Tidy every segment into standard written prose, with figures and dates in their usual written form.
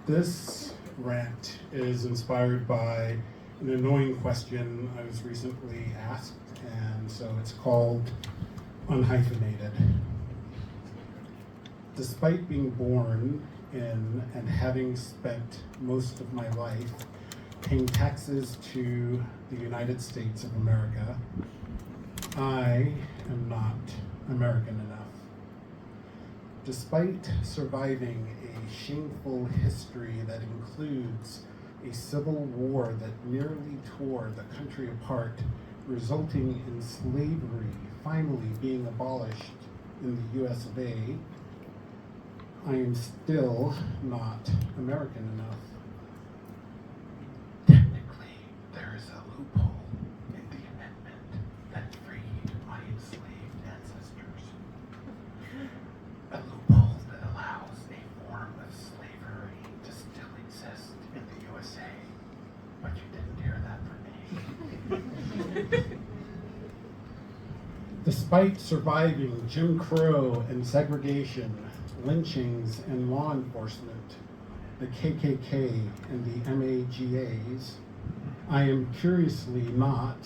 This rant is inspired by an annoying question I was recently asked, and so it's called Unhyphenated. Despite being born in and having spent most of my life paying taxes to the United States of America, I am not American enough. Despite surviving a shameful history that includes a civil war that nearly tore the country apart, resulting in slavery finally being abolished in the US of A, I am still not American enough. Technically, there is a loophole in the amendment that freed my enslaved ancestors. A loophole that allows a form of slavery to still exist in the USA. But you didn't hear that from me. Despite surviving Jim Crow and segregation, lynchings and law enforcement, the KKK and the MAGAs, I am curiously not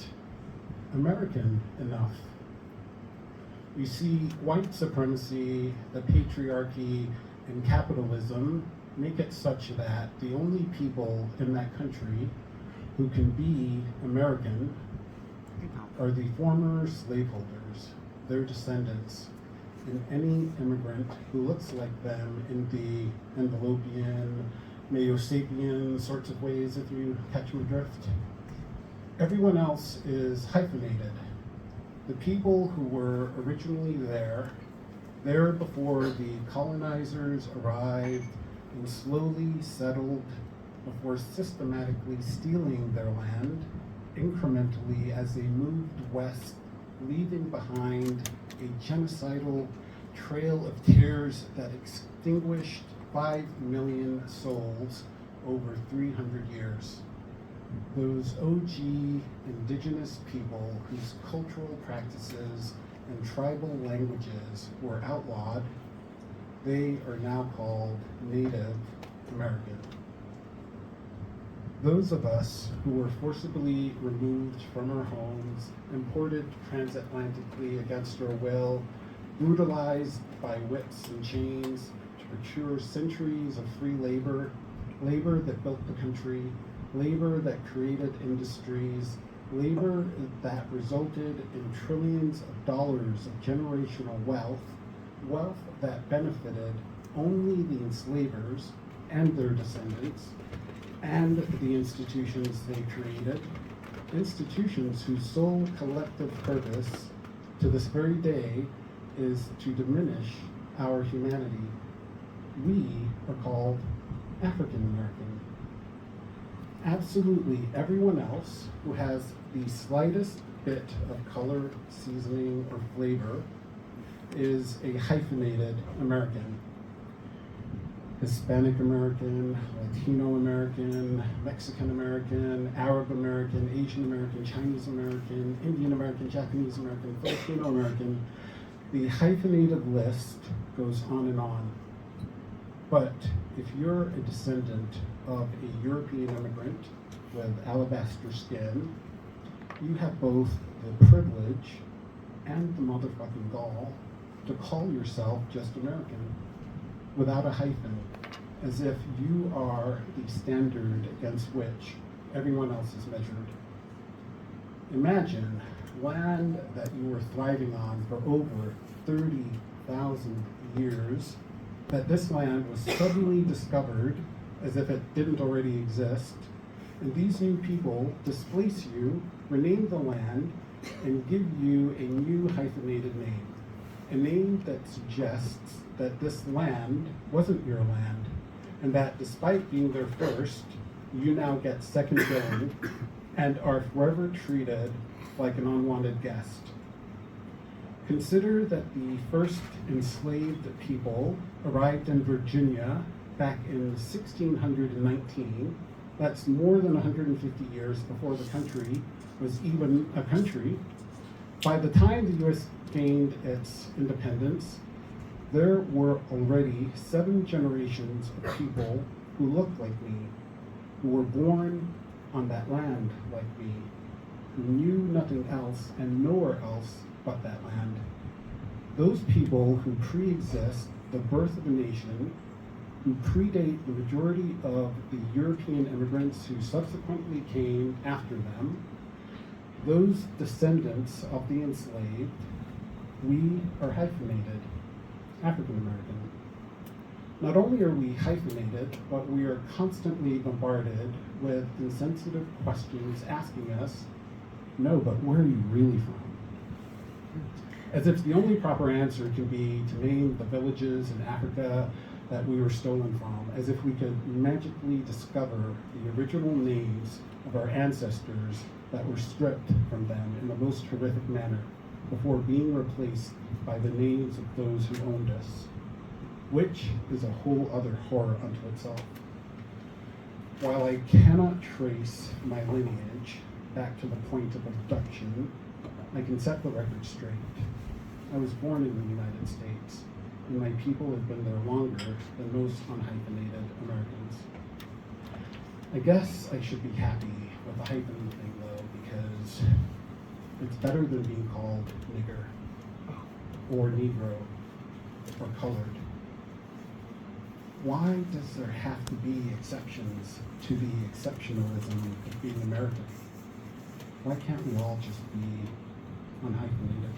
American enough. You see, white supremacy, the patriarchy, and capitalism make it such that the only people in that country who can be American are the former slaveholders, their descendants, and any immigrant who looks like them in the envelopian, Neo-Sapien sorts of ways, if you catch my drift. Everyone else is hyphenated. The people who were originally there before the colonizers arrived and slowly settled before systematically stealing their land incrementally as they moved west, leaving behind a genocidal trail of tears that extinguished 5 million souls over 300 years. Those OG indigenous people whose cultural practices and tribal languages were outlawed, they are now called Native American. Those of us who were forcibly removed from our homes, imported transatlantically against our will, brutalized by whips and chains to procure centuries of free labor, labor that built the country, labor that created industries, labor that resulted in trillions of dollars of generational wealth, wealth that benefited only the enslavers and their descendants, and the institutions they created, institutions whose sole collective purpose to this very day is to diminish our humanity. We are called African American. Absolutely everyone else who has the slightest bit of color, seasoning, or flavor is a hyphenated American. Hispanic-American, Latino-American, Mexican-American, Arab-American, Asian-American, Chinese-American, Indian-American, Japanese-American, Filipino-American. The hyphenated list goes on and on. But if you're a descendant of a European immigrant with alabaster skin, you have both the privilege and the motherfucking gall to call yourself just American without a hyphen, as if you are the standard against which everyone else is measured. Imagine land that you were thriving on for over 30,000 years, that this land was suddenly discovered as if it didn't already exist, and these new people displace you, rename the land, and give you a new hyphenated name, a name that suggests that this land wasn't your land, and that despite being there first, you now get second billing and are forever treated like an unwanted guest. Consider that the first enslaved people arrived in Virginia back in 1619. That's more than 150 years before the country was even a country. By the time the US gained its independence, there were already 7 generations of people who looked like me, who were born on that land like me, who knew nothing else and nowhere else but that land. Those people who pre-exist the birth of a nation, who predate the majority of the European immigrants who subsequently came after them, those descendants of the enslaved, we are hyphenated, African-American. Not only are we hyphenated, but we are constantly bombarded with insensitive questions asking us, no, but where are you really from? As if the only proper answer can be to name the villages in Africa that we were stolen from, as if we could magically discover the original names of our ancestors that were stripped from them in the most horrific manner before being replaced by the names of those who owned us, which is a whole other horror unto itself. While I cannot trace my lineage back to the point of abduction, I can set the record straight. I was born in the United States, and my people have been there longer than most unhyphenated Americans. I guess I should be happy with the hyphen thing though, because it's better than being called nigger, or Negro, or colored. Why does there have to be exceptions to the exceptionalism of being American? Why can't we all just be unhyphenated?